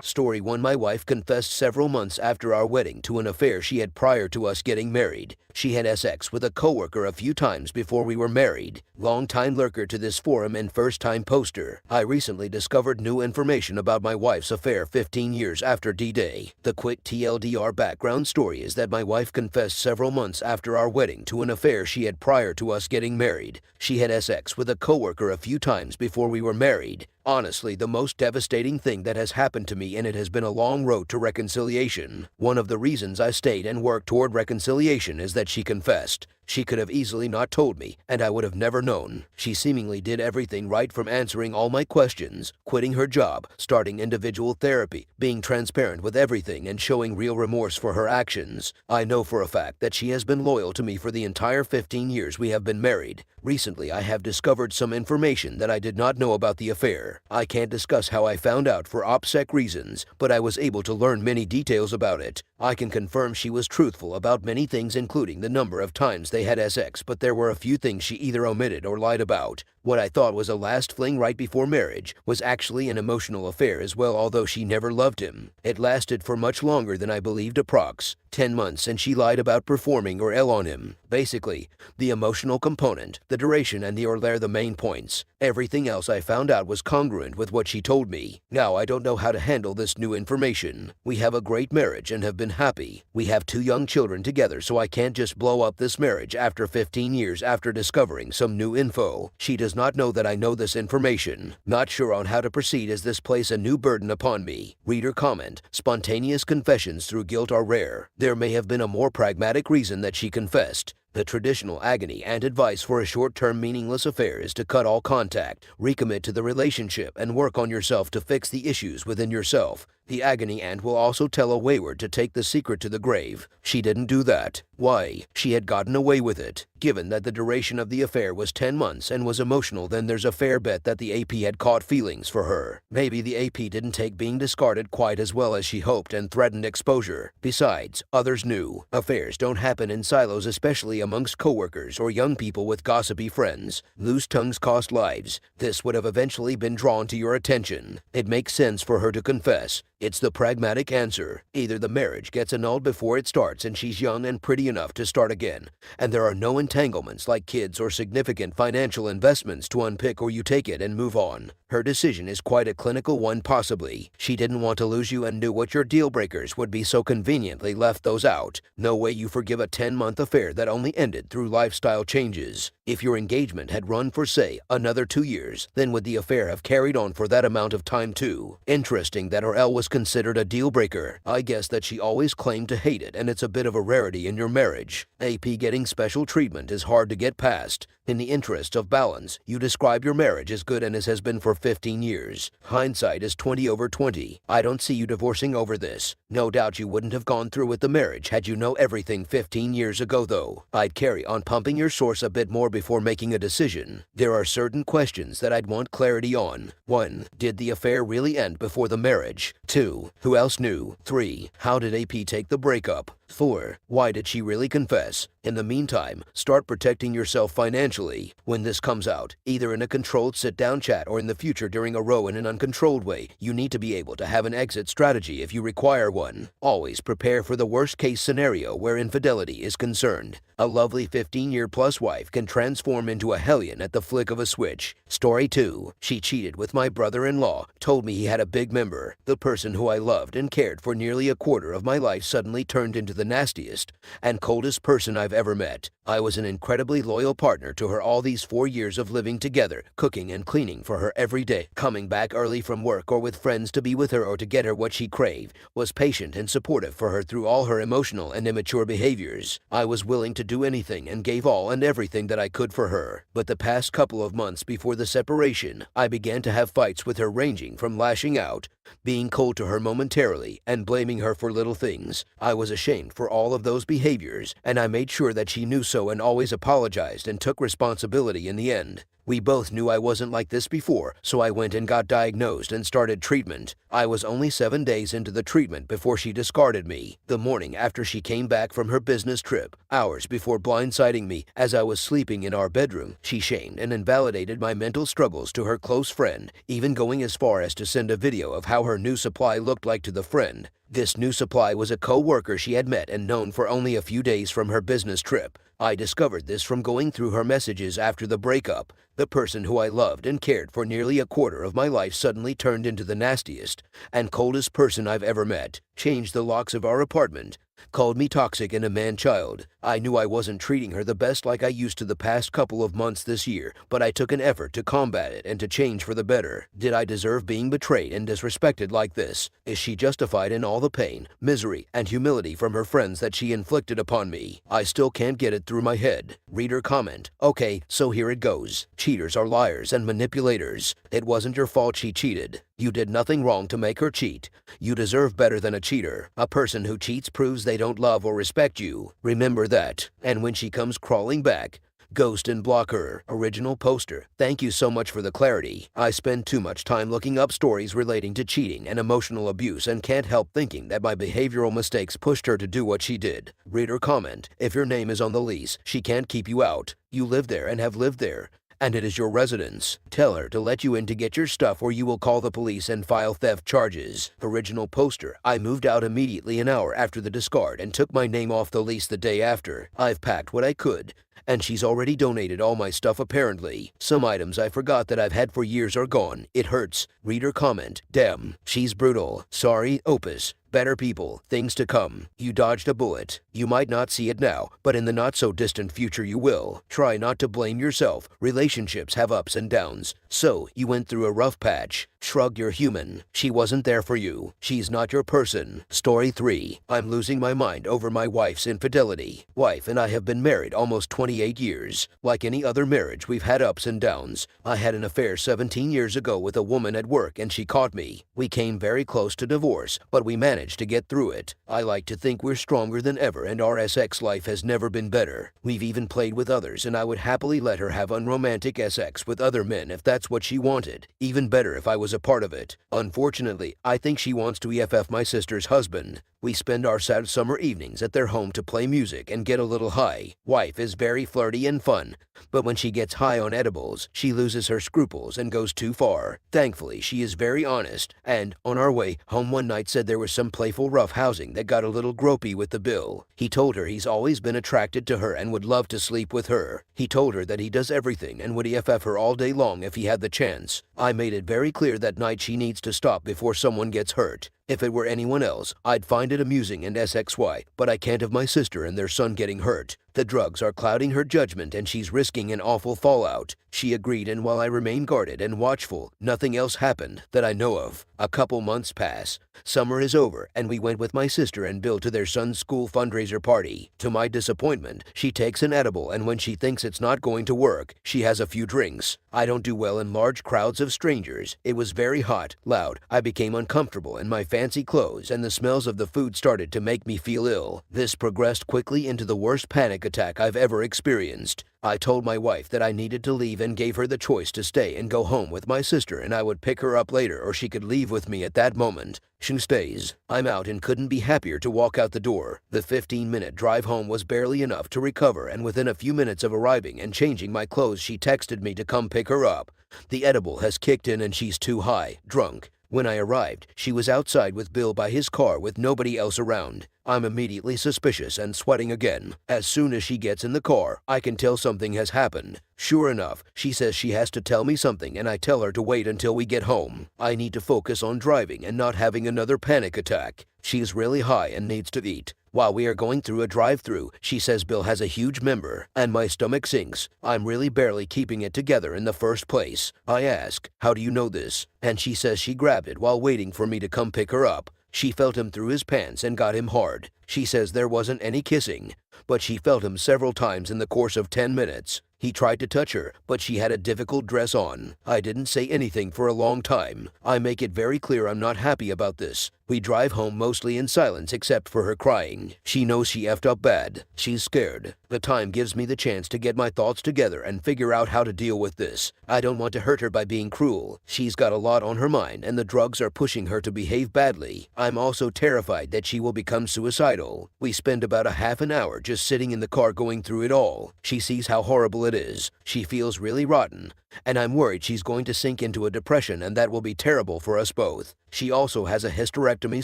Story 1. My wife confessed several months after our wedding to an affair she had prior to us getting married. She had sex with a coworker a few times before we were married. Long-time lurker to this forum and first-time poster. I recently discovered new information about my wife's affair 15 years after D-Day. The quick TLDR background story is that my wife confessed several months after our wedding to an affair she had prior to us getting married. She had sex with a coworker a few times before we were married. Honestly, the most devastating thing that has happened to me, and it has been a long road to reconciliation. One of the reasons I stayed and worked toward reconciliation is that she confessed. She could have easily not told me, and I would have never known. She seemingly did everything right, from answering all my questions, quitting her job, starting individual therapy, being transparent with everything, and showing real remorse for her actions. I know for a fact that she has been loyal to me for the entire 15 years we have been married. Recently, I have discovered some information that I did not know about the affair. I can't discuss how I found out for OPSEC reasons, but I was able to learn many details about it. I can confirm she was truthful about many things, including the number of times they had sex, but there were a few things she either omitted or lied about. What I thought was a last fling right before marriage was actually an emotional affair as well, although she never loved him. It lasted for much longer than I believed, approx. 10 months, and she lied about performing or L on him. Basically, the emotional component, the duration, and the or they're the main points. Everything else I found out was congruent with what she told me. Now I don't know how to handle this new information. We have a great marriage and have been happy. We have 2 young children together, so I can't just blow up this marriage after 15 years after discovering some new info. She does not know that I know this information. Not sure on how to proceed, as this place a new burden upon me. Reader comment: spontaneous confessions through guilt are rare. There may have been a more pragmatic reason that she confessed. The traditional agony and advice for a short-term meaningless affair is to cut all contact, recommit to the relationship, and work on yourself to fix the issues within yourself. The agony aunt will also tell a wayward to take the secret to the grave. She didn't do that. Why? She had gotten away with it. Given that the duration of the affair was 10 months and was emotional, then there's a fair bet that the AP had caught feelings for her. Maybe the AP didn't take being discarded quite as well as she hoped and threatened exposure. Besides, others knew. Affairs don't happen in silos, especially amongst coworkers or young people with gossipy friends. Loose tongues cost lives. This would have eventually been drawn to your attention. It makes sense for her to confess. It's the pragmatic answer. Either the marriage gets annulled before it starts and she's young and pretty enough to start again, and there are no entanglements like kids or significant financial investments to unpick, or you take it and move on. Her decision is quite a clinical one, possibly. She didn't want to lose you and knew what your deal breakers would be, so conveniently left those out. No way you forgive a 10-month affair that only ended through lifestyle changes. If your engagement had run for, say, another 2 years, then would the affair have carried on for that amount of time too? Interesting that her L was considered a deal breaker. I guess that she always claimed to hate it, and it's a bit of a rarity in your marriage. AP getting special treatment is hard to get past. In the interest of balance, you describe your marriage as good and as has been for 15 years. Hindsight is 20/20. I don't see you divorcing over this. No doubt you wouldn't have gone through with the marriage had you know everything 15 years ago, though. I'd carry on pumping your source a bit more before making a decision. There are certain questions that I'd want clarity on. 1. Did the affair really end before the marriage? 2. Who else knew? 3. How did AP take the breakup? 4. Why did she really confess? In the meantime, start protecting yourself financially. When this comes out, either in a controlled sit-down chat or in the future during a row in an uncontrolled way, you need to be able to have an exit strategy if you require one. Always prepare for the worst-case scenario where infidelity is concerned. A lovely 15-year-plus wife can transform into a hellion at the flick of a switch. Story 2. She cheated with my brother-in-law, told me he had a big member. The person who I loved and cared for nearly a quarter of my life suddenly turned into the nastiest and coldest person I've ever met. I was an incredibly loyal partner to her all these 4 years of living together, cooking and cleaning for her every day, coming back early from work or with friends to be with her or to get her what she craved, was patient and supportive for her through all her emotional and immature behaviors. I was willing to do anything and gave all and everything that I could for her. But the past couple of months before the separation, I began to have fights with her, ranging from lashing out, being cold to her momentarily, and blaming her for little things. I was ashamed for all of those behaviors, and I made sure that she knew so and always apologized and took responsibility in the end. We both knew I wasn't like this before, so I went and got diagnosed and started treatment. I was only 7 days into the treatment before she discarded me. The morning after she came back from her business trip, hours before blindsiding me as I was sleeping in our bedroom, she shamed and invalidated my mental struggles to her close friend, even going as far as to send a video of how her new supply looked like to the friend. This new supply was a co-worker she had met and known for only a few days from her business trip. I discovered this from going through her messages after the breakup. The person who I loved and cared for nearly a quarter of my life suddenly turned into the nastiest and coldest person I've ever met, changed the locks of our apartment, called me toxic and a man-child. I knew I wasn't treating her the best like I used to the past couple of months this year, but I took an effort to combat it and to change for the better. Did I deserve being betrayed and disrespected like this? Is she justified in all the pain, misery, and humility from her friends that she inflicted upon me? I still can't get it through my head. Reader comment. Okay, so here it goes. Cheaters are liars and manipulators. It wasn't your fault she cheated. You did nothing wrong to make her cheat. You deserve better than a cheater. A person who cheats proves they don't love or respect you. Remember that. And when she comes crawling back, ghost and block her. Original poster. Thank you so much for the clarity. I spend too much time looking up stories relating to cheating and emotional abuse and can't help thinking that my behavioral mistakes pushed her to do what she did. Reader comment. If your name is on the lease, she can't keep you out. You live there and have lived there, and it is your residence. Tell her to let you in to get your stuff or you will call the police and file theft charges. Original poster. I moved out immediately an hour after the discard and took my name off the lease the day after. I've packed what I could, and she's already donated all my stuff apparently. Some items I forgot that I've had for years are gone. It hurts. Reader comment. Damn, she's brutal. Sorry, Opus. Better people, things to come. You dodged a bullet. You might not see it now, but in the not-so-distant future you will. Try not to blame yourself. Relationships have ups and downs. So, you went through a rough patch. Shrug, you're human. She wasn't there for you. She's not your person. Story 3. I'm losing my mind over my wife's infidelity. Wife and I have been married almost 28 years. Like any other marriage, we've had ups and downs. I had an affair 17 years ago with a woman at work and she caught me. We came very close to divorce, but we managed to get through it. I like to think we're stronger than ever and our sex life has never been better. We've even played with others and I would happily let her have unromantic sex with other men if that's what she wanted. Even better if I was a part of it. Unfortunately, I think she wants to EFF my sister's husband. We spend our sad summer evenings at their home to play music and get a little high. Wife is very flirty and fun, but when she gets high on edibles, she loses her scruples and goes too far. Thankfully, she is very honest, and on our way home one night said there was some playful roughhousing that got a little gropey with the bill. He told her he's always been attracted to her and would love to sleep with her. He told her that he does everything and would EFF her all day long if he had the chance. I made it very clear that night she needs to stop before someone gets hurt. If it were anyone else, I'd find it amusing and SXY, but I can't have my sister and their son getting hurt. The drugs are clouding her judgment and she's risking an awful fallout. She agreed, and while I remain guarded and watchful, nothing else happened that I know of. A couple months pass. Summer is over and we went with my sister and Bill to their son's school fundraiser party. To my disappointment, she takes an edible and when she thinks it's not going to work, she has a few drinks. I don't do well in large crowds of strangers. It was very hot, loud. I became uncomfortable in my fancy clothes and the smells of the food started to make me feel ill. This progressed quickly into the worst panic attack I've ever experienced. I told my wife that I needed to leave and gave her the choice to stay and go home with my sister and I would pick her up later or she could leave with me at that moment. She stays. I'm out and couldn't be happier to walk out the door. The 15-minute drive home was barely enough to recover and within a few minutes of arriving and changing my clothes she texted me to come pick her up. The edible has kicked in and she's too high, drunk. When I arrived, she was outside with Bill by his car with nobody else around. I'm immediately suspicious and sweating again. As soon as she gets in the car, I can tell something has happened. Sure enough, she says she has to tell me something and I tell her to wait until we get home. I need to focus on driving and not having another panic attack. She's really high and needs to eat. While we are going through a drive-thru, she says Bill has a huge member, and my stomach sinks. I'm really barely keeping it together in the first place. I ask, how do you know this? And she says she grabbed it while waiting for me to come pick her up. She felt him through his pants and got him hard. She says there wasn't any kissing. but she felt him several times in the course of 10 minutes. He tried to touch her, but she had a difficult dress on. I didn't say anything for a long time. I make it very clear I'm not happy about this. We drive home mostly in silence except for her crying. She knows she effed up bad. She's scared. The time gives me the chance to get my thoughts together and figure out how to deal with this. I don't want to hurt her by being cruel. She's got a lot on her mind and the drugs are pushing her to behave badly. I'm also terrified that she will become suicidal. We spend about a half an hour just sitting in the car going through it all. She sees how horrible it is. She feels really rotten. And I'm worried she's going to sink into a depression and that will be terrible for us both. She also has a hysterectomy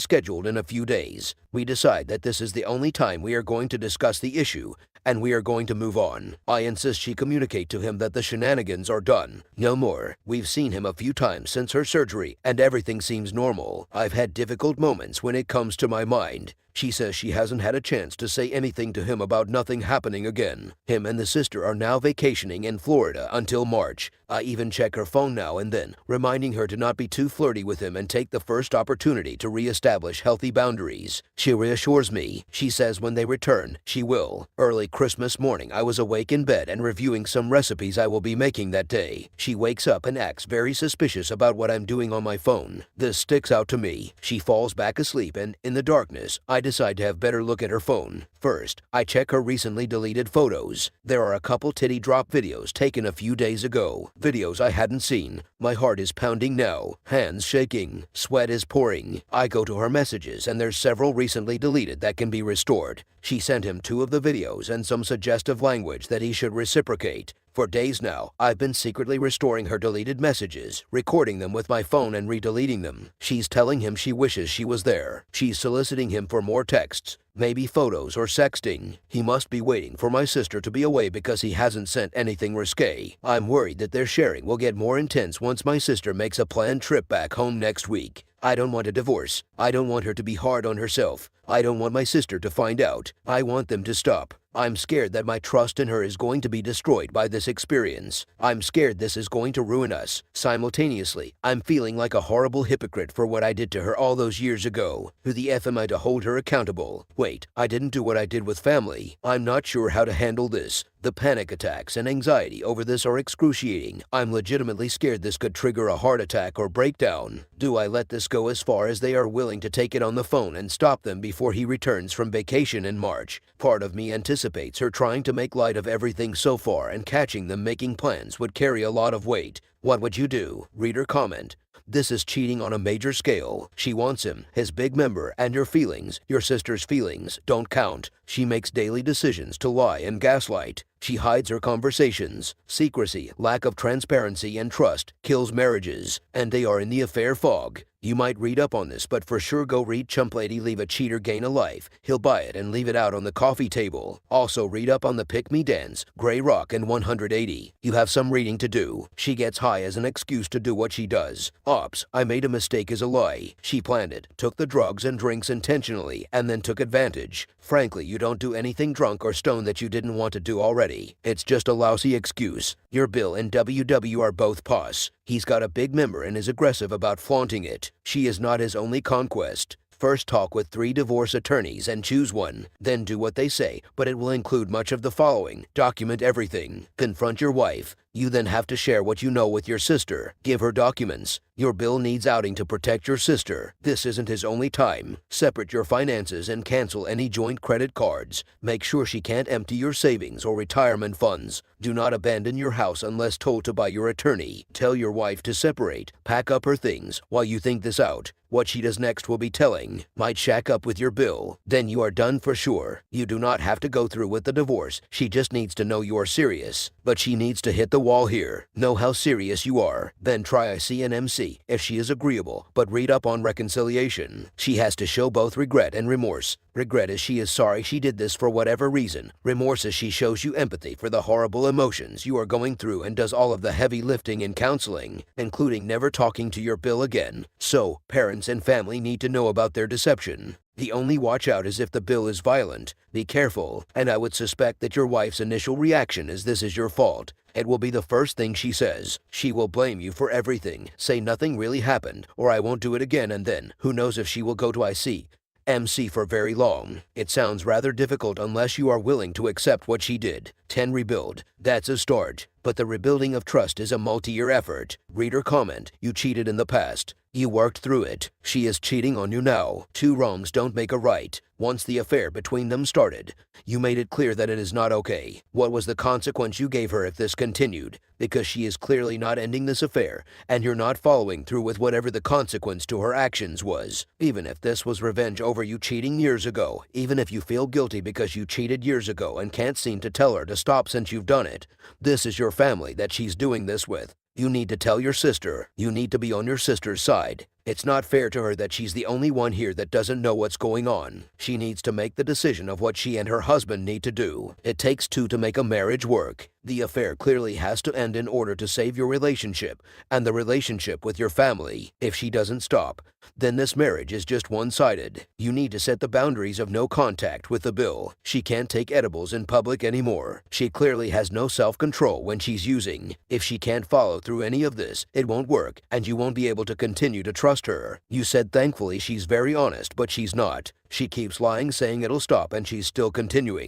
scheduled in a few days. We decide that this is the only time we are going to discuss the issue, and we are going to move on. I insist she communicate to him that the shenanigans are done. No more. We've seen him a few times since her surgery, and everything seems normal. I've had difficult moments when it comes to my mind. She says she hasn't had a chance to say anything to him about nothing happening again. Him and the sister are now vacationing in Florida until March. I even check her phone now and then, reminding her to not be too flirty with him and take the first opportunity to re-establish healthy boundaries. She reassures me. She says when they return, she will. Early Christmas morning, I was awake in bed and reviewing some recipes I will be making that day. She wakes up and acts very suspicious about what I'm doing on my phone. This sticks out to me. She falls back asleep and, in the darkness, I decide to have better look at her phone. First, I check her recently deleted photos. There are a couple titty drop videos taken a few days ago. Videos I hadn't seen. My heart is pounding now, hands shaking, sweat is pouring. I go to her messages and there's several recently deleted that can be restored. She sent him 2 of the videos and some suggestive language that he should reciprocate. For days now, I've been secretly restoring her deleted messages, recording them with my phone and redeleting them. She's telling him she wishes she was there. She's soliciting him for more texts, maybe photos or sexting. He must be waiting for my sister to be away because he hasn't sent anything risque. I'm worried that their sharing will get more intense once my sister makes a planned trip back home next week. I don't want a divorce. I don't want her to be hard on herself. I don't want my sister to find out. I want them to stop. I'm scared that my trust in her is going to be destroyed by this experience. I'm scared this is going to ruin us. Simultaneously, I'm feeling like a horrible hypocrite for what I did to her all those years ago. Who the F am I to hold her accountable? Wait, I didn't do what I did with family. I'm not sure how to handle this. The panic attacks and anxiety over this are excruciating. I'm legitimately scared this could trigger a heart attack or breakdown. Do I let this go as far as they are willing to take it on the phone and stop them before he returns from vacation in March? Part of me anticipates her trying to make light of everything so far, and catching them making plans would carry a lot of weight. What would you do? Reader comment. This is cheating on a major scale. She wants him, his big member, and your feelings, your sister's feelings, don't count. She makes daily decisions to lie and gaslight. She hides her conversations. Secrecy, lack of transparency, and trust kills marriages, and they are in the affair fog. You might read up on this, but for sure go read Chump Lady Leave a Cheater Gain a Life. He'll buy it and leave it out on the coffee table. Also read up on the Pick Me Dance, Grey Rock, and 180. You have some reading to do. She gets high as an excuse to do what she does. Ops, I made a mistake is a lie. She planned it, took the drugs and drinks intentionally, and then took advantage. Frankly, you don't do anything drunk or stoned that you didn't want to do already. It's just a lousy excuse. Your Bill and WW are both pos. He's got a big member and is aggressive about flaunting it. She is not his only conquest. First talk with 3 divorce attorneys and choose one. Then do what they say, but it will include much of the following. Document everything. Confront your wife. You then have to share what you know with your sister. Give her documents. Your Bill needs outing to protect your sister. This isn't his only time. Separate your finances and cancel any joint credit cards. Make sure she can't empty your savings or retirement funds. Do not abandon your house unless told to by your attorney. Tell your wife to separate. Pack up her things while you think this out. What she does next will be telling. Might shack up with your Bill. Then you are done for sure. You do not have to go through with the divorce. She just needs to know you are serious. But she needs to hit the wall here. Know how serious you are. Then try a CNMC if she is agreeable, but read up on reconciliation. She has to show both regret and remorse. Regret is she is sorry she did this for whatever reason. Remorse is she shows you empathy for the horrible emotions you are going through and does all of the heavy lifting in counseling, including never talking to your Bill again. So, parents and family need to know about their deception. The only watch out is if the Bill is violent. Be careful, and I would suspect that your wife's initial reaction is this is your fault. It will be the first thing she says. She will blame you for everything, say nothing really happened, or I won't do it again, and then, who knows if she will go to IC. MC for very long. It sounds rather difficult unless you are willing to accept what she did. 10. Rebuild. That's a start. But the rebuilding of trust is a multi-year effort. Reader comment. You cheated in the past. You worked through it. She is cheating on you now. Two wrongs don't make a right. Once the affair between them started, you made it clear that it is not okay. What was the consequence you gave her if this continued? Because she is clearly not ending this affair, and you're not following through with whatever the consequence to her actions was. Even if this was revenge over you cheating years ago, even if you feel guilty because you cheated years ago and can't seem to tell her to stop since you've done it, this is your family that she's doing this with. You need to tell your sister. You need to be on your sister's side. It's not fair to her that she's the only one here that doesn't know what's going on. She needs to make the decision of what she and her husband need to do. It takes two to make a marriage work. The affair clearly has to end in order to save your relationship and the relationship with your family. If she doesn't stop, then this marriage is just one-sided. You need to set the boundaries of no contact with the bill. She can't take edibles in public anymore. She clearly has no self-control when she's using. If she can't follow through any of this, it won't work, and you won't be able to continue to trust her. You said thankfully she's very honest, but she's not. She keeps lying, saying it'll stop, and she's still continuing.